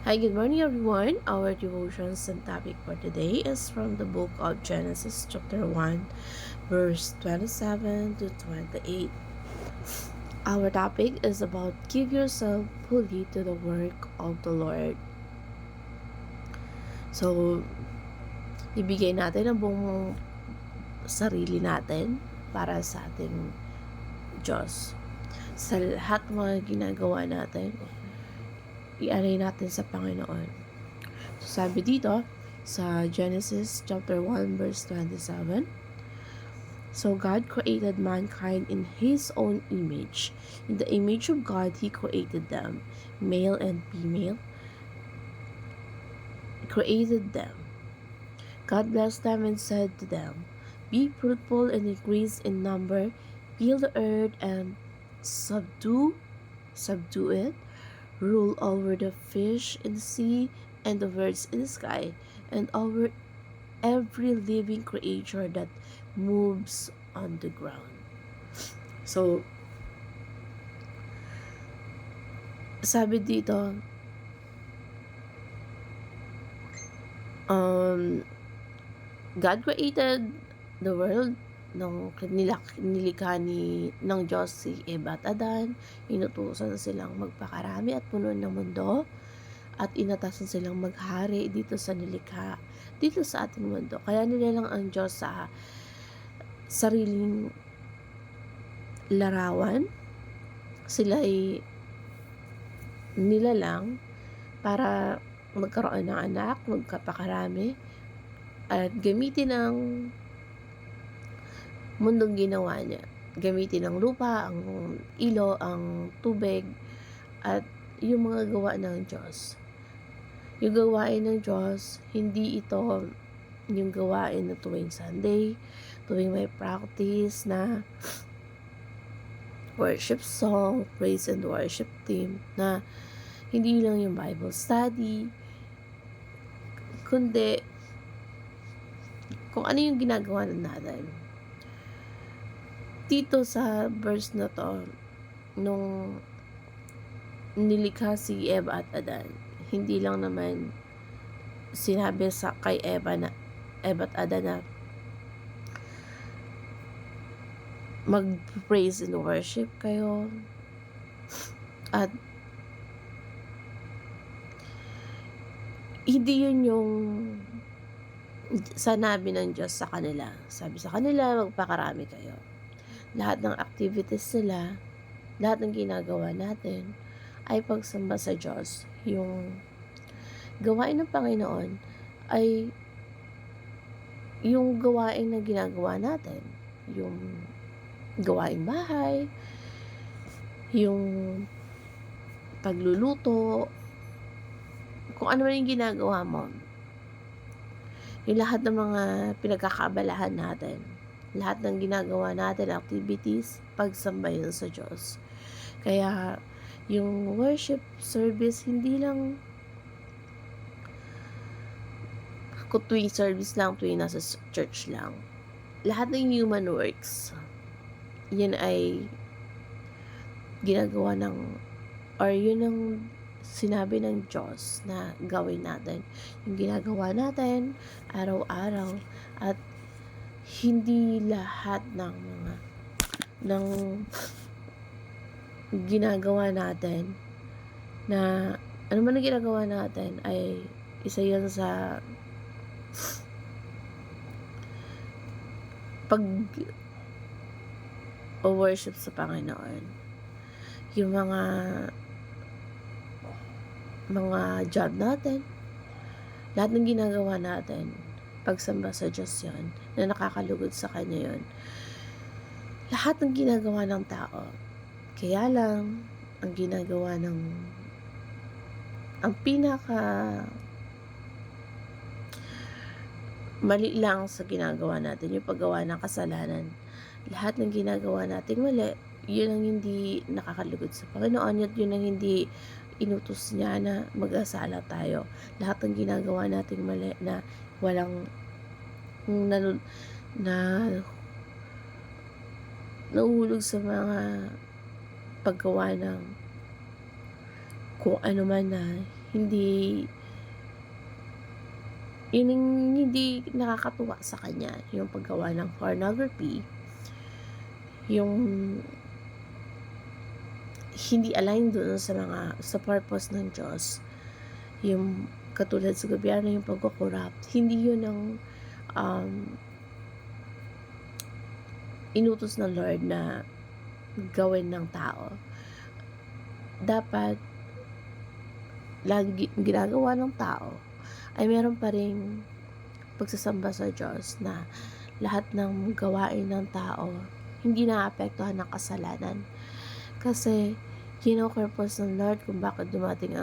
Hi, good morning everyone. Our devotions and topic for today is from the book of Genesis chapter 1 verse 27 to 28. Our topic is about give yourself fully to the work of the Lord. So, ibigay natin ang buong sarili natin para sa ating Diyos. Sa lahat ng mga ginagawa natin, i-alay natin sa Panginoon. So, sabi dito sa Genesis chapter 1 verse 27, so God created mankind in His own image. In the image of God, He created them. Male and female created them. God blessed them and said to them, be fruitful and increase in number, fill the earth and subdue it, rule over the fish in the sea and the birds in the sky, and over every living creature that moves on the ground. So, sabi dito, God created the world nung nilikha ng Diyos si Eva at Adan. Inutusan silang magpakarami at punuin ng mundo at inatasan silang maghari dito sa nilikha, dito sa ating mundo. Kaya nilalang ang Diyos sa sariling larawan. Sila ay nilalang para magkaroon ng anak, magkapakarami, at gamitin ang mundong ginawa niya. Gamitin ang lupa, ang ilo, ang tubig, at yung mga gawa ng Diyos. Yung gawain ng Diyos, hindi ito yung gawain na tuwing Sunday, tuwing may practice na worship song, praise and worship team, na hindi lang yung Bible study, kundi kung ano yung ginagawa natin. Dito sa verse na to, nung nilikha si Eva at Adan, hindi lang naman sinabi sa kay Eva at Adan na mag-praise and worship kayo, at hindi yun yung sanabi ng Diyos sa kanila. Sabi sa kanila, magpakarami kayo. Lahat ng activities nila, lahat ng ginagawa natin ay pagsamba sa Diyos. Yung gawain ng Panginoon ay yung gawain na ginagawa natin. Yung gawaing bahay, yung pagluluto, kung ano man yung ginagawa mo. Yung lahat ng mga pinagkakaabalahan natin, lahat ng ginagawa natin, activities, pagsamba yun sa Diyos. Kaya, yung worship service, hindi lang kung tuwing service lang, tuwing nasa church lang. Lahat ng human works, yun ay ginagawa ng, or yun ang sinabi ng Diyos na gawin natin. Yung ginagawa natin araw-araw, at hindi lahat ng ginagawa natin na ano man ang ginagawa natin ay isa yan sa pag-worship sa Panginoon. Yung mga job natin, lahat ng ginagawa natin, pagsamba sa Diyos yon, na nakakalugod sa Kanya yon. Lahat ng ginagawa ng tao, kaya lang, ang ginagawa ang pinaka mali lang sa ginagawa natin, yung paggawa ng kasalanan. Lahat ng ginagawa nating mali, yun ang hindi nakakalugod sa Panginoon, at yun ang hindi inutos niya na mag-asala tayo. Lahat ng ginagawa nating mali na walang nahuhulog sa mga paggawa ng kung ano man na hindi yun yung hindi nakakatuwa sa kanya, yung paggawa ng pornography, yung hindi align doon sa purpose ng Diyos, yung katulad sa gobyerno, yung pagko-corrupt, hindi yun ang inutos ng Lord na gawin ng tao. Dapat lagi ginagawa ng tao ay meron pa ring pagsasamba sa Diyos, na lahat ng gawain ng tao hindi naapektuhan ng kasalanan. Kasi kino-purpose ng Lord kung bakit dumating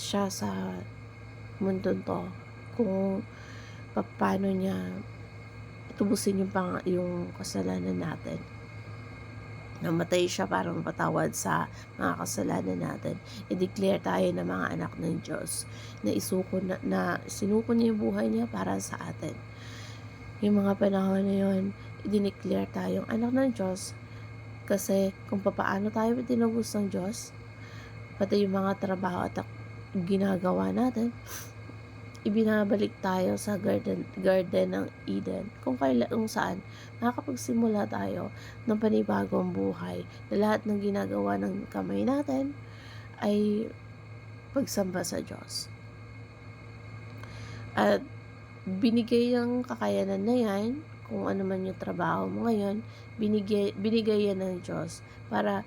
siya sa mundong to, kung paano niya tubusin yung kasalanan natin. Namatay siya para mapatawad sa mga kasalanan natin. I-declare tayo na mga anak ng Diyos, na sinuko niya yung buhay niya para sa atin. Yung mga panahon na yun, i-declare tayong anak ng Diyos, kasi kung paano tayo tinubos ng Diyos, pati yung mga trabaho at ginagawa natin, ibinabalik tayo sa garden ng Eden, kung saan makakapagsimula tayo ng panibagong buhay, na lahat ng ginagawa ng kamay natin ay pagsamba sa Diyos. At binigay ang kakayanan na yan, kung ano man yung trabaho mo ngayon, binigay yan ng Diyos para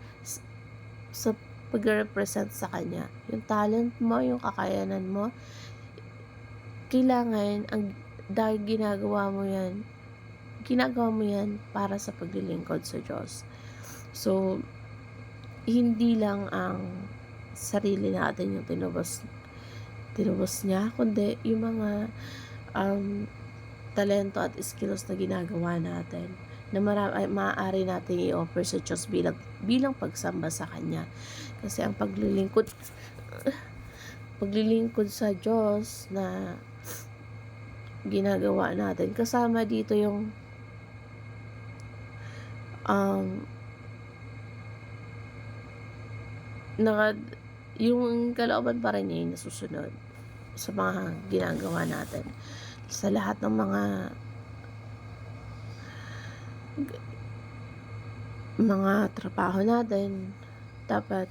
sa pag-represent sa Kanya. Yung talent mo, yung kakayanan mo, kailangan, dahil ginagawa mo yan para sa paglilingkod sa Diyos. So, hindi lang ang sarili natin yung tinubos niya, kundi yung mga talento at skills na ginagawa natin, na maaari natin i-offer sa Diyos bilang pagsamba sa Kanya. Kasi ang paglilingkod sa Diyos na ginagawa natin, kasama dito yung yung kalooban pa rin niya yung nasusunod sa mga ginagawa natin, sa lahat ng mga trabaho natin. Dapat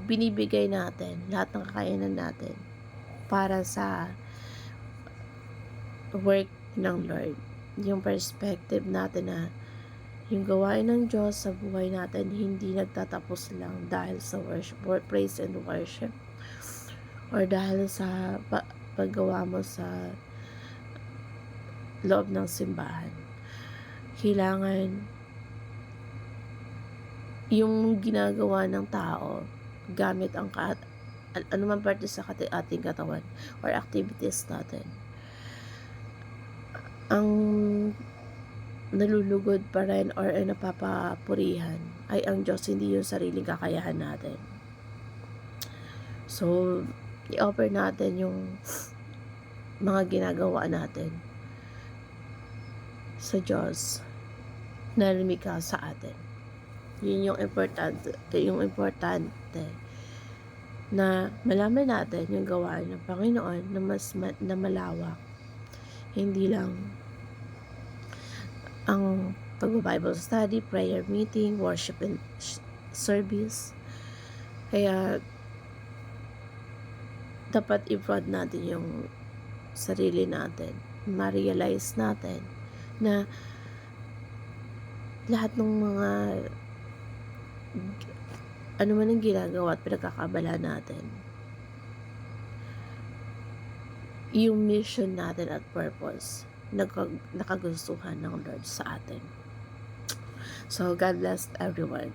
binibigay natin lahat ng kakayanan natin para sa work ng Lord. Yung perspective natin na yung gawain ng Diyos sa buhay natin hindi nagtatapos lang dahil sa praise and worship, or dahil sa paggawa mo sa loob ng simbahan. Kailangan yung ginagawa ng tao gamit ang anumang parte sa ating katawan or activities natin, ang nalulugod pa rin or napapapurihan ay ang Diyos, hindi yung sariling kakayahan natin. So, i-offer natin yung mga ginagawa natin sa Diyos na lumikha sa atin. Yun yung importante na malaman natin yung gawain ng Panginoon na malawak. Hindi lang ang pag-Bible study, prayer meeting, worship and service. Kaya dapat i-prod natin yung sarili natin, ma-realize natin na lahat ng mga ano man ang ginagawa at pinagkakabala natin, yung mission natin at purpose nakagustuhan ng Lord sa atin. So, God bless everyone.